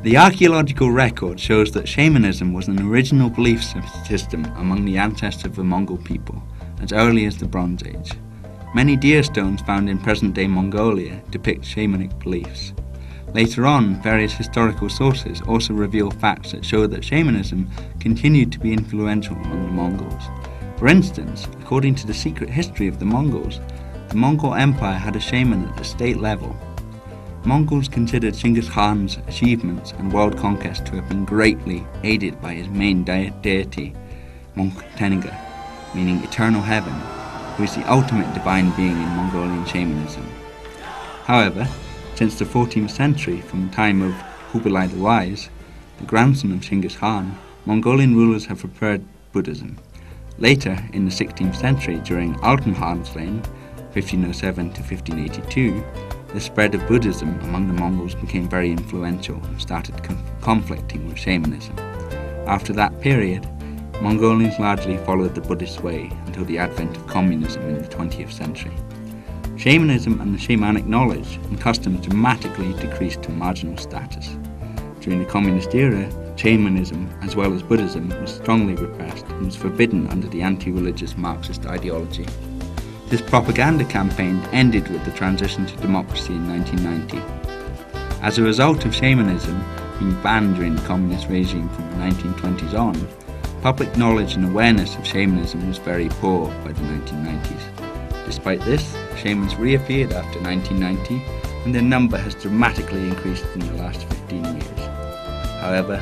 The archaeological record shows that shamanism was an original belief system among the ancestors of the Mongol people as early as the Bronze Age. Many deer stones found in present-day Mongolia depict shamanic beliefs. Later on, various historical sources also reveal facts that show that shamanism continued to be influential among the Mongols. For instance, according to the secret history of the Mongols, the Mongol Empire had a shaman at the state level. Mongols considered Genghis Khan's achievements and world conquest to have been greatly aided by his main deity, Mongtenga, meaning eternal heaven, who is the ultimate divine being in Mongolian shamanism. However, since the 14th century, from the time of Kublai the Wise, the grandson of Genghis Khan, Mongolian rulers have preferred Buddhism. Later, in the 16th century, during Altan Khan's reign, 1507 to 1582, the spread of Buddhism among the Mongols became very influential and started conflicting with shamanism. After that period, Mongolians largely followed the Buddhist way until the advent of communism in the 20th century. Shamanism and the shamanic knowledge and customs dramatically decreased to marginal status. During the communist era, shamanism, as well as Buddhism, was strongly repressed and was forbidden under the anti-religious Marxist ideology. This propaganda campaign ended with the transition to democracy in 1990. As a result of shamanism being banned during the communist regime from the 1920s on, public knowledge and awareness of shamanism was very poor by the 1990s. Despite this, shamans reappeared after 1990, and their number has dramatically increased in the last 15 years. However,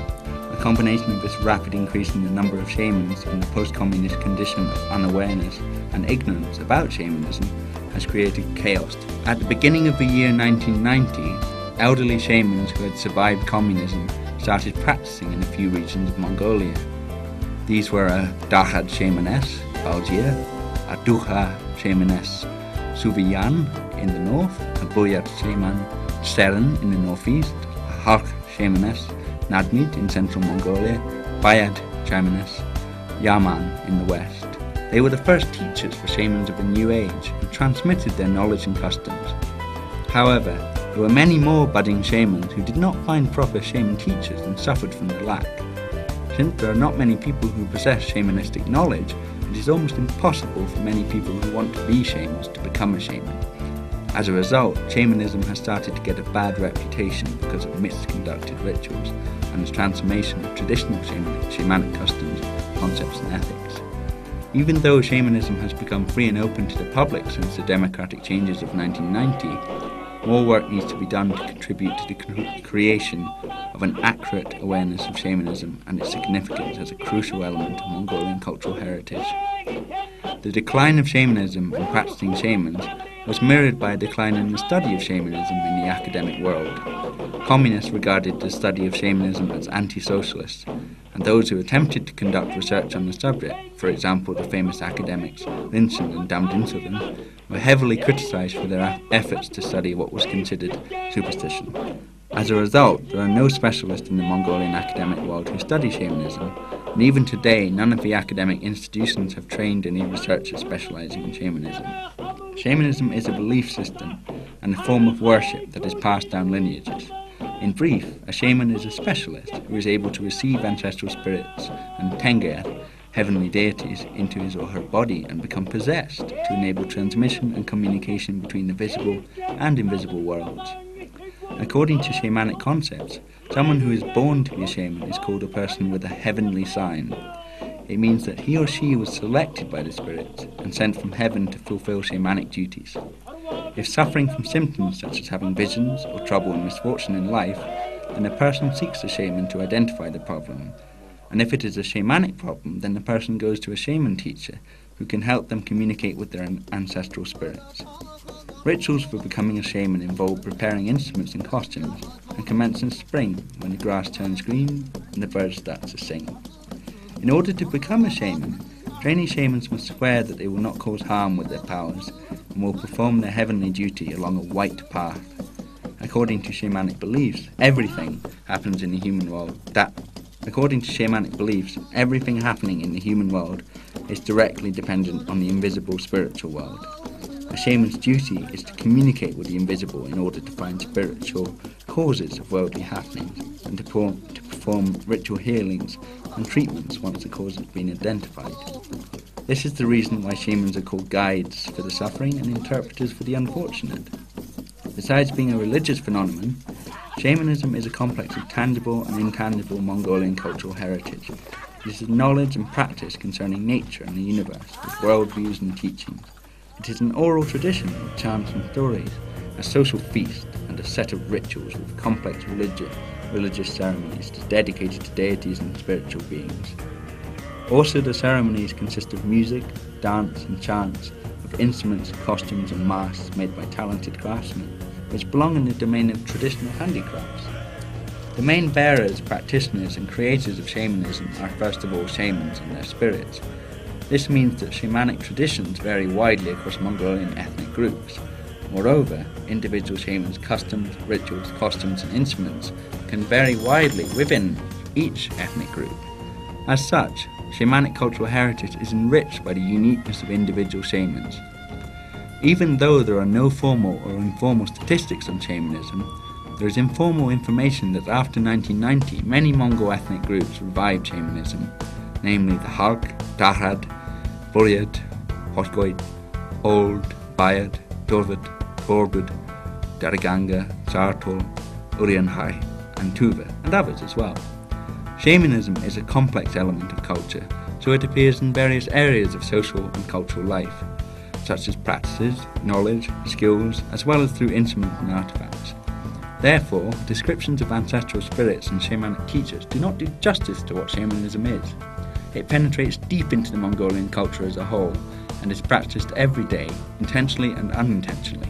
a combination of this rapid increase in the number of shamans and the post-communist condition of unawareness and ignorance about shamanism has created chaos. At the beginning of the year 1990, elderly shamans who had survived communism started practicing in a few regions of Mongolia. These were a Dahad shamaness, Balgia, a Duha shamaness, Suviyan in the north, a Boyat shaman, Seren in the northeast, a Halk shamaness, Nadmid in central Mongolia, Bayad shamaness, Yaman in the west. They were the first teachers for shamans of a new age who transmitted their knowledge and customs. However, there were many more budding shamans who did not find proper shaman teachers and suffered from the lack. Since there are not many people who possess shamanistic knowledge, it is almost impossible for many people who want to be shamans to become a shaman. As a result, shamanism has started to get a bad reputation because of misconducted rituals and the transformation of traditional shamanic customs, concepts and ethics. Even though shamanism has become free and open to the public since the democratic changes of 1990, more work needs to be done to contribute to the creation of an accurate awareness of shamanism and its significance as a crucial element of Mongolian cultural heritage. The decline of shamanism and practicing shamans was mirrored by a decline in the study of shamanism in the academic world. Communists regarded the study of shamanism as anti-socialist, and those who attempted to conduct research on the subject, for example the famous academics Linson and Damdinsovan, were heavily criticized for their efforts to study what was considered superstition. As a result, there are no specialists in the Mongolian academic world who study shamanism, and even today none of the academic institutions have trained any researchers specializing in shamanism. Shamanism is a belief system and a form of worship that is passed down lineages. In brief, a shaman is a specialist who is able to receive ancestral spirits and tenga, heavenly deities, into his or her body and become possessed to enable transmission and communication between the visible and invisible worlds. According to shamanic concepts, someone who is born to be a shaman is called a person with a heavenly sign. It means that he or she was selected by the spirits and sent from heaven to fulfill shamanic duties. If suffering from symptoms such as having visions or trouble and misfortune in life, then a person seeks a shaman to identify the problem. And if it is a shamanic problem, then the person goes to a shaman teacher who can help them communicate with their ancestral spirits. Rituals for becoming a shaman involve preparing instruments and costumes and commence in spring when the grass turns green and the birds start to sing. In order to become a shaman, trainee shamans must swear that they will not cause harm with their powers and will perform their heavenly duty along a white path. According to shamanic beliefs, everything happens in the human world. According to shamanic beliefs, everything happening in the human world is directly dependent on the invisible spiritual world. A shaman's duty is to communicate with the invisible in order to find spiritual causes of worldly happenings. and to perform ritual healings and treatments once the cause has been identified. This is the reason why shamans are called guides for the suffering and interpreters for the unfortunate. Besides being a religious phenomenon, shamanism is a complex of tangible and intangible Mongolian cultural heritage. It is knowledge and practice concerning nature and the universe, with worldviews and teachings. It is an oral tradition of chants and stories, a social feast, and a set of rituals with complex religious ceremonies dedicated to deities and spiritual beings. Also, the ceremonies consist of music, dance, and chants, of instruments, costumes, and masks made by talented craftsmen, which belong in the domain of traditional handicrafts. The main bearers, practitioners, and creators of shamanism are first of all shamans and their spirits. This means that shamanic traditions vary widely across Mongolian ethnic groups. Moreover, individual shamans' customs, rituals, costumes, and instruments can vary widely within each ethnic group. As such, shamanic cultural heritage is enriched by the uniqueness of individual shamans. Even though there are no formal or informal statistics on shamanism, there is informal information that after 1990 many Mongol ethnic groups revived shamanism, namely the Halk, Darhad, Buryat, Hoshgoit, Old, Bayat, Dorvat, Borbud, Daraganga, Sartol, Urianhai, and Tuva, and others as well. Shamanism is a complex element of culture, so it appears in various areas of social and cultural life, such as practices, knowledge, skills, as well as through instruments and artifacts. Therefore, descriptions of ancestral spirits and shamanic teachers do not do justice to what shamanism is. It penetrates deep into the Mongolian culture as a whole, and is practiced every day, intentionally and unintentionally.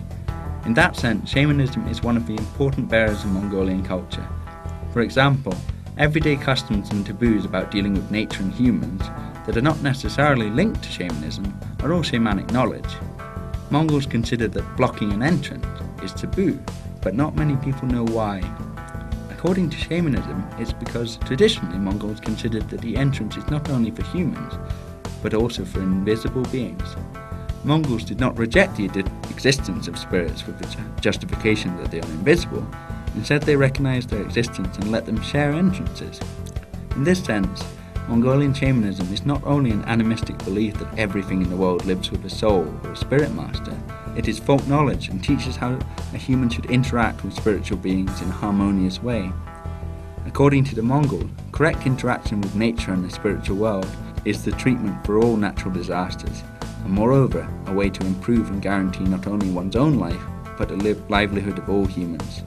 In that sense, shamanism is one of the important bearers of Mongolian culture. For example, everyday customs and taboos about dealing with nature and humans that are not necessarily linked to shamanism are all shamanic knowledge. Mongols consider that blocking an entrance is taboo, but not many people know why. According to shamanism, it's because traditionally Mongols considered that the entrance is not only for humans, but also for invisible beings. Mongols did not reject the existence of spirits with the justification that they are invisible. Instead, they recognized their existence and let them share entrances. In this sense, Mongolian shamanism is not only an animistic belief that everything in the world lives with a soul or a spirit master, it is folk knowledge and teaches how a human should interact with spiritual beings in a harmonious way. According to the Mongol, correct interaction with nature and the spiritual world is the treatment for all natural disasters, and moreover, a way to improve and guarantee not only one's own life, but the livelihood of all humans.